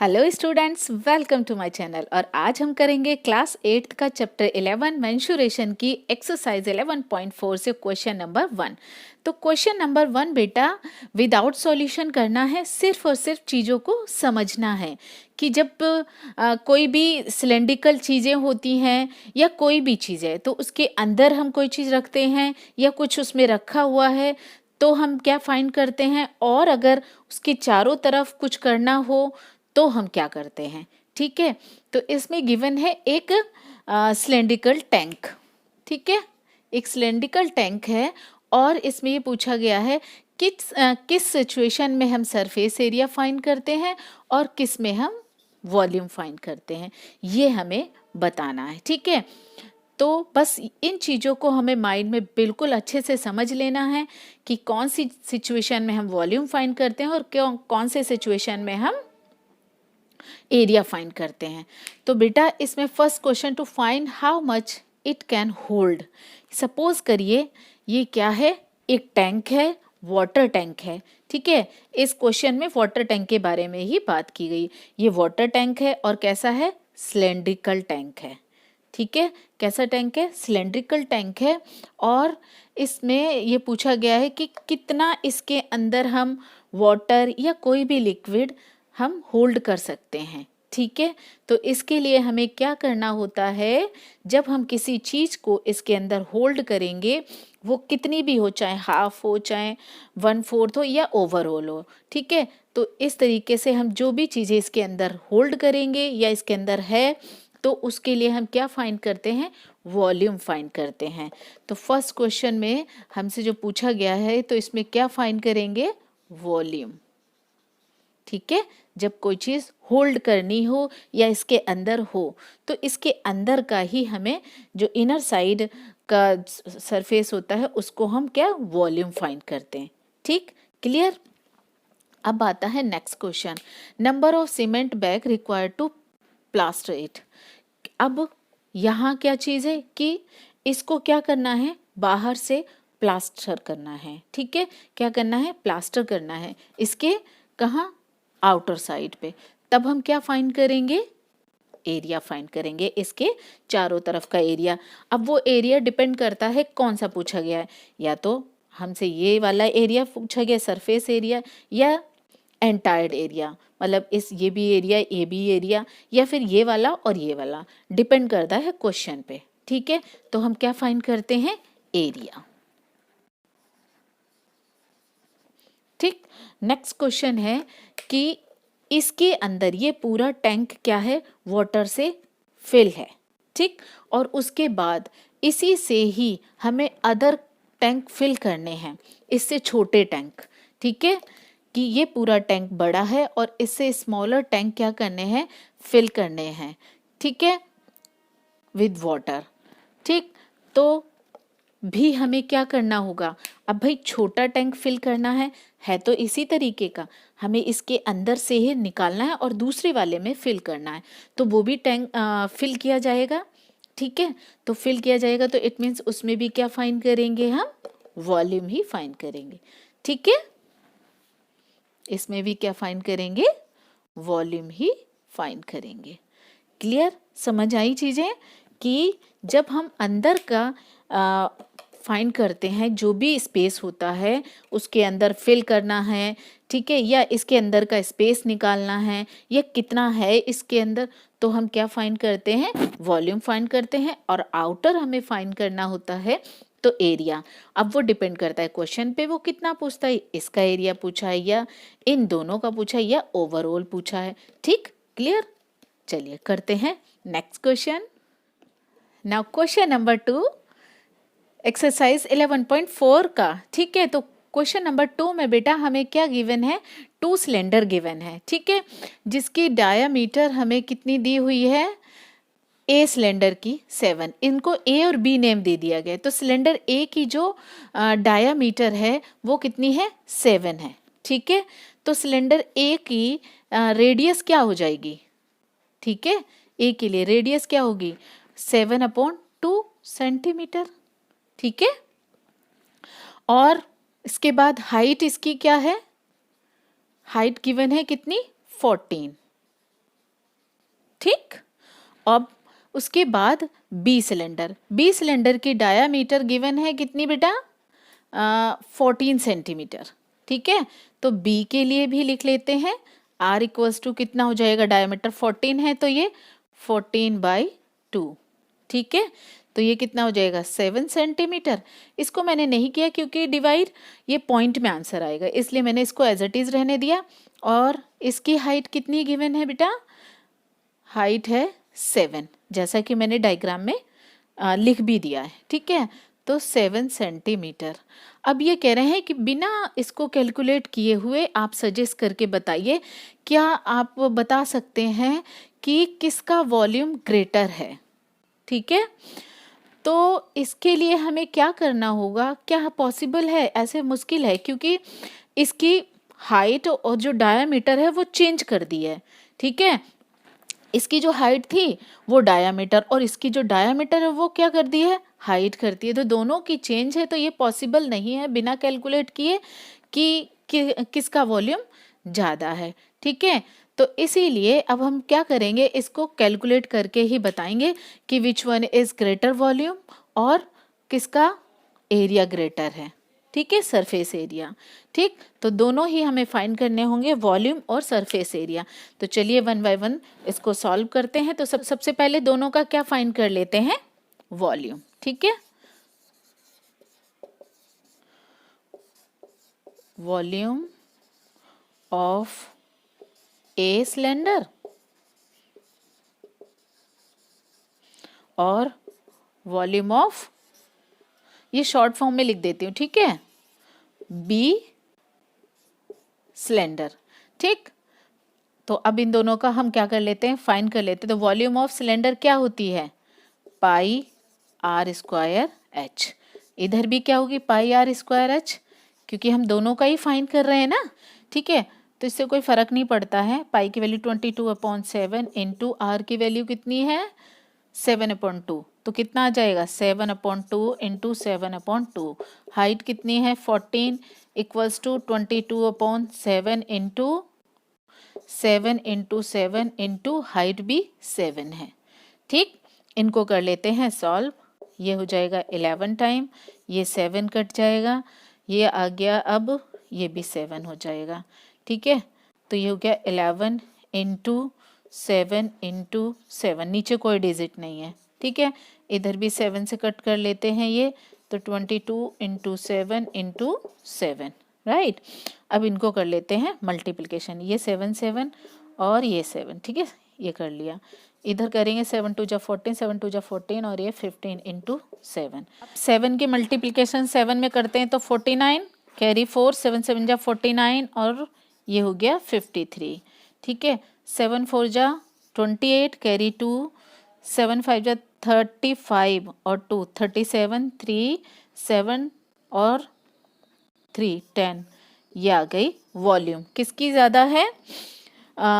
Hello students, welcome to my channel. और आज हम करेंगे क्लास 8 का चैप्टर 11 मेंसुरेशन की एक्सरसाइज 11.4 से क्वेश्चन नंबर 1। तो क्वेश्चन नंबर 1 बेटा विदाउट सॉल्यूशन करना है, सिर्फ और सिर्फ चीज़ों को समझना है कि जब कोई भी सिलेंड्रिकल चीज़ें होती हैं या कोई भी चीज़ है तो उसके अंदर हम कोई चीज़ रखते हैं या कुछ उसमें रखा हुआ है तो हम क्या फाइंड करते हैं, और अगर उसके चारों तरफ कुछ करना हो तो हम क्या करते हैं। ठीक है, तो इसमें गिवन है एक सिलेंड्रिकल टैंक। ठीक है, एक सिलेंड्रिकल टैंक है और इसमें ये पूछा गया है किस सिचुएशन में हम सरफेस एरिया फाइंड करते हैं और किस में हम वॉल्यूम फाइंड करते हैं, ये हमें बताना है। ठीक है, तो बस इन चीज़ों को हमें माइंड में बिल्कुल अच्छे से समझ लेना है कि कौन सी सिचुएशन में हम वॉल्यूम फाइंड करते हैं और कौन से सिचुएशन में हम एरिया फाइंड करते हैं। तो बेटा इसमें first question, to find how much it can hold. Suppose करिए ये क्या है, एक टैंक है, वाटर टैंक है। ठीक है, इस क्वेश्चन में वाटर टैंक के बारे में ही बात की गई। ये वाटर टैंक है और कैसा है, सिलेंड्रिकल टैंक है। ठीक है, कैसा टैंक है, सिलेंड्रिकल टैंक है। और इसमें ये पूछा गया है कि कितना इसके अंदर हम वाटर या कोई भी लिक्विड हम होल्ड कर सकते हैं। ठीक है, तो इसके लिए हमें क्या करना होता है, जब हम किसी चीज़ को इसके अंदर होल्ड करेंगे, वो कितनी भी हो, चाहे हाफ हो, चाहे 1/4 हो या ओवरऑल हो। ठीक है, तो इस तरीके से हम जो भी चीज़ें इसके अंदर होल्ड करेंगे या इसके अंदर है, तो उसके लिए हम क्या फाइंड करते हैं, वॉल्यूम फाइंड करते हैं। तो फर्स्ट क्वेश्चन में हमसे जो पूछा गया है, तो इसमें क्या फाइंड करेंगे, वॉल्यूम। ठीक है, जब कोई चीज़ होल्ड करनी हो या इसके अंदर हो, तो इसके अंदर का ही हमें जो इनर साइड का सरफेस होता है उसको हम क्या, वॉल्यूम फाइंड करते हैं। ठीक, क्लियर। अब आता है next question, number of cement bag required to plaster it. अब यहाँ क्या चीज़ है कि इसको क्या करना है, बाहर से प्लास्टर करना है। ठीक है, क्या करना है, प्लास्टर करना है इसके, कहाँ, आउटर साइड पे। तब हम क्या फाइंड करेंगे, एरिया फाइंड करेंगे, इसके चारों तरफ का एरिया। अब वो एरिया डिपेंड करता है कौन सा पूछा गया है, या तो हमसे ये वाला एरिया पूछा गया सरफेस एरिया, या एंटायर्ड एरिया, मतलब ये भी एरिया, या फिर ये वाला और ये वाला, डिपेंड करता है क्वेश्चन पे। ठीक है, तो हम क्या फाइंड करते हैं, एरिया। ठीक, नेक्स्ट क्वेश्चन है कि इसके अंदर ये पूरा टैंक क्या है, वाटर से फिल है। ठीक, और उसके बाद इसी से ही हमें अदर टैंक फिल करने हैं, इससे छोटे टैंक। ठीक है, कि ये पूरा टैंक बड़ा है और इससे स्मॉलर टैंक क्या करने हैं, फिल करने हैं। ठीक है, विद वाटर। ठीक, तो भी हमें क्या करना होगा, अब भाई छोटा टैंक फिल करना है तो इसी तरीके का हमें इसके अंदर से ही निकालना है और दूसरे वाले में फिल करना है, तो वो भी टैंक फिल किया जाएगा। ठीक है, तो फिल किया जाएगा तो इट मीन्स उसमें भी क्या फाइंड करेंगे, हम वॉल्यूम ही फाइंड करेंगे। ठीक है, इसमें भी क्या फाइंड करेंगे, वॉल्यूम ही फाइंड करेंगे। क्लियर, समझ आई चीज़ें कि जब हम अंदर का फाइंड करते हैं, जो भी स्पेस होता है उसके अंदर फिल करना है। ठीक है, या इसके अंदर का स्पेस निकालना है या कितना है इसके अंदर, तो हम क्या फाइंड करते हैं, वॉल्यूम फाइंड करते हैं। और आउटर हमें फाइंड करना होता है तो एरिया। अब वो डिपेंड करता है क्वेश्चन पे, वो कितना पूछता है, इसका एरिया पूछा है या इन दोनों का पूछा है या ओवरऑल पूछा है। ठीक, क्लियर। चलिए करते हैं next question. Now question number 2, exercise 11.4 का। ठीक है, तो क्वेश्चन नंबर 2 में बेटा हमें क्या गिवन है, 2 सिलेंडर गिवन है। ठीक है, जिसकी डायामीटर हमें कितनी दी हुई है, ए सिलेंडर की 7, इनको ए और बी नेम दे दिया गया। तो सिलेंडर ए की जो डायामीटर है वो कितनी है, 7 है। ठीक है, तो सिलेंडर ए की रेडियस क्या हो जाएगी, ठीक है, ए के लिए रेडियस क्या होगी, 7/2 सेंटीमीटर। ठीक है, और इसके बाद हाइट इसकी क्या है, हाइट गिवन है कितनी, 14। ठीक। अब उसके बाद बी सिलेंडर की डायामीटर गिवन है कितनी बेटा, 14 सेंटीमीटर। ठीक है, तो बी के लिए भी लिख लेते हैं, आर इक्वल्स टू कितना हो जाएगा, डायमीटर 14 है तो ये 14/2। ठीक है, तो ये कितना हो जाएगा 7 सेंटीमीटर। इसको मैंने नहीं किया क्योंकि डिवाइड ये पॉइंट में आंसर आएगा, इसलिए मैंने इसको एज इट इज रहने दिया। और इसकी हाइट कितनी गिवन है बेटा, हाइट है 7, जैसा कि मैंने डायग्राम में लिख भी दिया है। ठीक है, तो 7 सेंटीमीटर। अब ये कह रहे हैं कि बिना इसको कैलकुलेट किए हुए आप सजेस्ट करके बताइए, क्या आप बता सकते हैं कि किसका वॉल्यूम ग्रेटर है। ठीक है, तो इसके लिए हमें क्या करना होगा, क्या पॉसिबल है, ऐसे मुश्किल है क्योंकि इसकी हाइट और जो डायामीटर है वो चेंज कर दी है। ठीक है, इसकी जो हाइट थी वो डायामीटर, और इसकी जो डायामीटर है वो क्या कर दी है, हाइट करती है। तो दोनों की चेंज है, तो ये पॉसिबल नहीं है बिना कैलकुलेट किए कि किसका वॉल्यूम ज़्यादा है। ठीक है, तो इसीलिए अब हम क्या करेंगे, इसको कैलकुलेट करके ही बताएंगे कि which one is greater volume और किसका एरिया ग्रेटर है। ठीक है, सरफेस एरिया। ठीक, तो दोनों ही हमें फाइंड करने होंगे, वॉल्यूम और सरफेस एरिया। तो चलिए वन बाय वन इसको सॉल्व करते हैं। तो सबसे पहले दोनों का क्या फाइंड कर लेते हैं, वॉल्यूम। ठीक है, वॉल्यूम ऑफ ए सिलेंडर और वॉल्यूम ऑफ, ये शॉर्ट फॉर्म में लिख देती हूँ, ठीक है, बी सिलेंडर। ठीक, तो अब इन दोनों का हम क्या कर लेते हैं, फाइंड कर लेते हैं। तो वॉल्यूम ऑफ सिलेंडर क्या होती है, पाई आर स्क्वायर एच। इधर भी क्या होगी, पाई आर स्क्वायर एच, क्योंकि हम दोनों का ही फाइंड कर रहे हैं ना। ठीक है, तो इससे कोई फर्क नहीं पड़ता है। पाई की वैल्यू 22/7 इंटू आर की वैल्यू कितनी है 7/2, तो कितना आ जाएगा 7/2 इंटू 7/2। हाइट कितनी है 14 equals to 22/7 into 7 into 7 into height भी 7 है। ठीक, इनको कर लेते हैं सॉल्व। ये हो जाएगा 11 टाइम, ये 7 कट जाएगा, ये आ गया, अब ये भी 7 हो जाएगा। ठीक है, तो ये हो गया 11 इंटू 7 इंटू 7, नीचे कोई डिजिट नहीं है। ठीक है, इधर भी 7 से कट कर लेते हैं ये, तो 22 इंटू 7 इंटू 7, राइट। अब इनको कर लेते हैं मल्टीप्लिकेशन, ये 7 7 और ये 7। ठीक है, ये कर लिया। इधर करेंगे 7 2 जा 14, 7 2 जा 14 और ये 15 इंटू 7। 7 की मल्टीप्लिकेशन 7 में करते हैं तो 49 कैरी 4, 7 7 जा 49 और ये हो गया 53। ठीक है, 7 4 जा 28 कैरी 2, 7 5 जा 35 और 2 37, 3 7 और 3 10, ये आ गई वॉल्यूम। किसकी ज़्यादा है,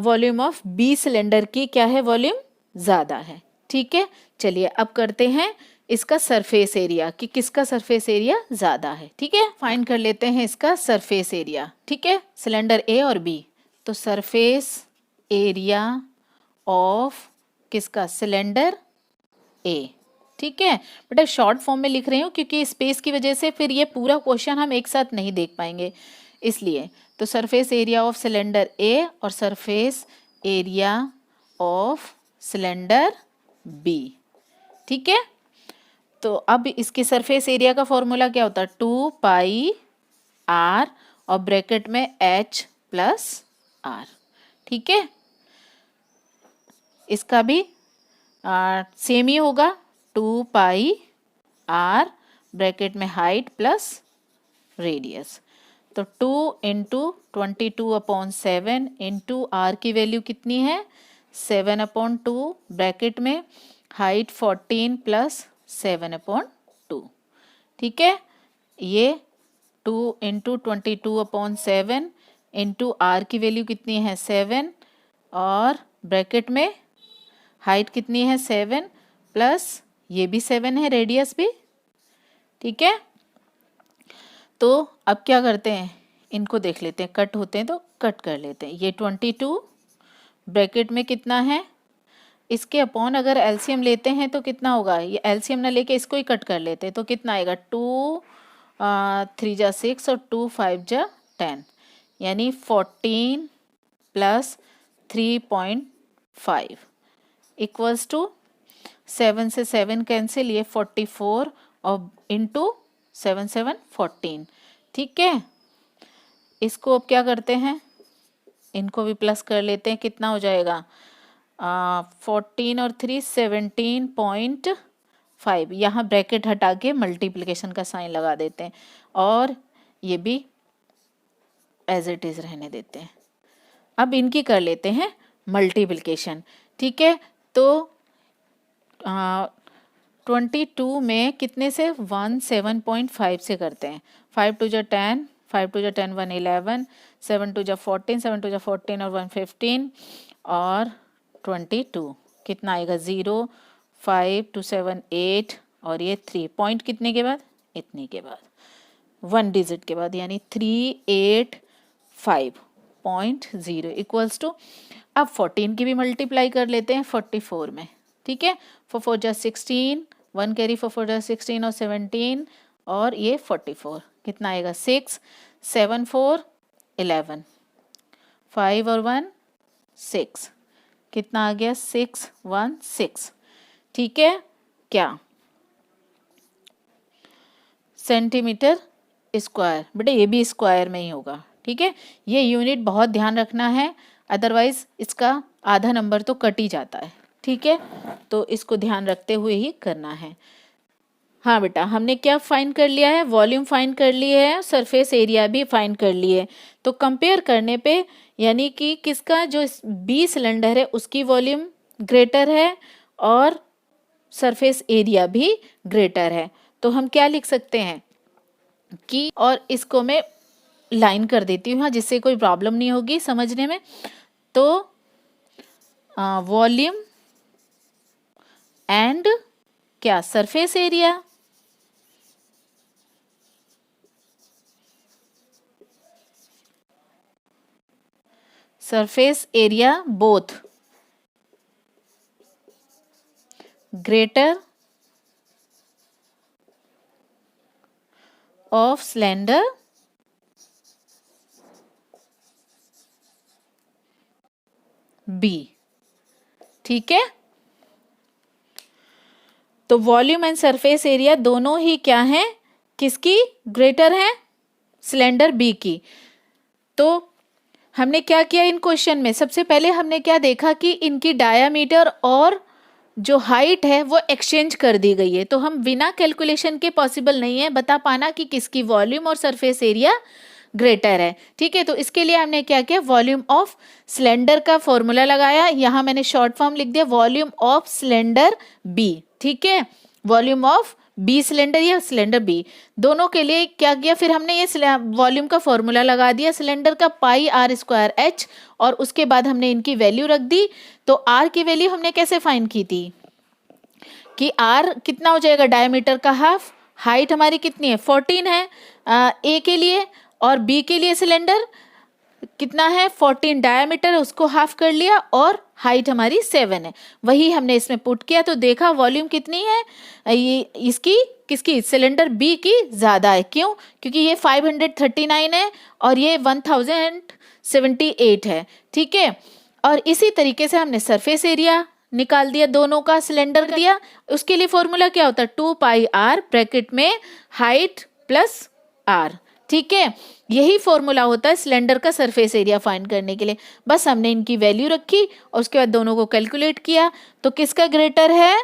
वॉल्यूम ऑफ बी सिलेंडर की क्या है, वॉल्यूम ज़्यादा है। ठीक है, चलिए अब करते हैं इसका सरफेस एरिया कि किसका सरफेस एरिया ज़्यादा है। ठीक है, फाइंड कर लेते हैं इसका सरफेस एरिया। ठीक है, सिलेंडर ए और बी, तो सरफेस एरिया ऑफ किसका, सिलेंडर ए। ठीक है, बेटा शॉर्ट फॉर्म में लिख रही हूँ क्योंकि स्पेस की वजह से फिर ये पूरा क्वेश्चन हम एक साथ नहीं देख पाएंगे, इसलिए। तो surface area of cylinder A और surface area of cylinder B. ठीक है, तो अब इसके सरफेस एरिया का फॉर्मूला क्या होता है, 2 पाई आर और ब्रैकेट में h प्लस आर। ठीक है, इसका भी सेम ही होगा, 2 पाई आर ब्रैकेट में हाइट प्लस रेडियस। तो 2 इंटू 22/7 इंटू आर की वैल्यू कितनी है 7/2 ब्रैकेट में हाइट 14 प्लस 7/2। ठीक है, ये 2 इंटू 22/7 इंटू आर की वैल्यू कितनी है 7 और ब्रैकेट में हाइट कितनी है 7 प्लस ये भी 7 है, रेडियस भी। ठीक है, तो अब क्या करते हैं, इनको देख लेते हैं, कट होते हैं तो कट कर लेते हैं। ये 22 ब्रैकेट में कितना है इसके अपॉन अगर एलसीएम लेते हैं तो कितना होगा, ये एलसीएम ना लेके इसको ही कट कर लेते तो कितना आएगा, 2 3 जा 6 और 2 5 जा 10, यानी 14 प्लस 3.5 इक्वल्स टू 7 से 7 कैंसिल, ये 44 और इंटू 7 7 14। ठीक है, इसको अब क्या करते हैं, इनको भी प्लस कर लेते हैं, कितना हो जाएगा 14 और 3 17.5, यहाँ ब्रैकेट हटा के मल्टीप्लिकेशन का साइन लगा देते हैं और ये भी एज इट इज़ रहने देते हैं। अब इनकी कर लेते हैं मल्टीप्लिकेशन। ठीक है, तो 22 में कितने से 17.5 से करते हैं, 5 2 जा 10, 5 2 जा 10 1 11, 7 2 जा 14, 7 2 जा 14 और 1 15 और 22 कितना आएगा 0 5 2 7 8 और ये 3 पॉइंट कितने के बाद, इतने के बाद 1 डिजिट के बाद, यानी 385.0 इक्वल्स टू, अब 14 की भी मल्टीप्लाई कर लेते हैं 44 में। ठीक है, 4 4 जा 16, 1 कैरी 4 4 जा 16 और 17 और ये 44 कितना आएगा 6 7 4 11, 5 और 1 6, कितना आ गया 6 1 6। ठीक है, क्या सेंटीमीटर स्क्वायर, बेटा ये भी स्क्वायर में ही होगा। ठीक है, ये यूनिट बहुत ध्यान रखना है, अदरवाइज इसका आधा नंबर तो कट ही जाता है। ठीक है, तो इसको ध्यान रखते हुए ही करना है। हाँ बेटा, हमने क्या फाइंड कर लिया है, वॉल्यूम फाइंड कर लिए है, सरफेस एरिया भी फाइंड कर लिए। तो कंपेयर करने पे यानी कि किसका जो बी सिलेंडर है उसकी वॉल्यूम ग्रेटर है और सरफेस एरिया भी ग्रेटर है, तो हम क्या लिख सकते हैं कि, और इसको मैं लाइन कर देती हूँ हाँ, जिससे कोई प्रॉब्लम नहीं होगी समझने में। तो वॉल्यूम एंड क्या surface area, surface area both greater of cylinder B. ठीक है, तो वॉल्यूम एंड सरफेस एरिया दोनों ही क्या है, किसकी ग्रेटर है, सिलेंडर बी की। तो हमने क्या किया इन क्वेश्चन में, सबसे पहले हमने क्या देखा कि इनकी डायामीटर और जो हाइट है वो एक्सचेंज कर दी गई है, तो हम बिना कैलकुलेशन के पॉसिबल नहीं है बता पाना कि किसकी वॉल्यूम और सरफेस एरिया ग्रेटर है। ठीक है, तो इसके लिए हमने क्या किया, वॉल्यूम ऑफ सिलेंडर का फॉर्मूला लगाया, यहाँ मैंने शॉर्ट फॉर्म लिख दिया वॉल्यूम ऑफ सिलेंडर बी। ठीक है, वॉल्यूम ऑफ बी सिलेंडर या सिलेंडर बी, दोनों के लिए क्या किया, फिर हमने ये वॉल्यूम का फॉर्मूला लगा दिया सिलेंडर का पाई आर स्क्वायर एच, और उसके बाद हमने इनकी वैल्यू रख दी। तो आर की वैल्यू हमने कैसे फाइंड की थी कि आर कितना हो जाएगा, डायमीटर का हाफ, हाइट हमारी कितनी है 14 है ए के लिए, और बी के लिए सिलेंडर कितना है 14, डायमीटर उसको हाफ कर लिया और हाइट हमारी 7 है, वही हमने इसमें पुट किया। तो देखा वॉल्यूम कितनी है, ये इसकी किसकी, सिलेंडर बी की ज़्यादा है। क्यों, क्योंकि ये 539 है और ये 1078 है। ठीक है, और इसी तरीके से हमने सरफेस एरिया निकाल दिया, दोनों का सिलेंडर दिया। उसके लिए फॉर्मूला क्या होता है, 2 पाई आर ब्रैकेट में हाइट प्लस आर। ठीक है, यही फॉर्मूला होता है सिलेंडर का सरफेस एरिया फाइंड करने के लिए। बस हमने इनकी वैल्यू रखी और उसके बाद दोनों को कैलकुलेट किया, तो किसका ग्रेटर है,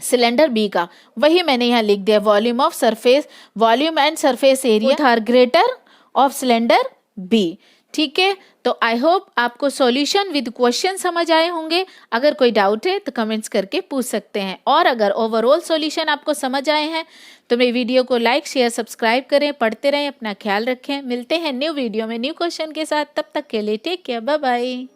सिलेंडर बी का। वही मैंने यहाँ लिख दिया, volume of surface, volume and surface area are greater of cylinder B. ठीक है, तो आई होप आपको सॉल्यूशन विद क्वेश्चन समझ आए होंगे। अगर कोई डाउट है तो कमेंट्स करके पूछ सकते हैं, और अगर ओवरऑल सॉल्यूशन आपको समझ आए हैं तो मेरी वीडियो को लाइक शेयर सब्सक्राइब करें, पढ़ते रहें, अपना ख्याल रखें। मिलते हैं न्यू वीडियो में न्यू क्वेश्चन के साथ, तब तक के लिए टेक केयर, बाय बाय।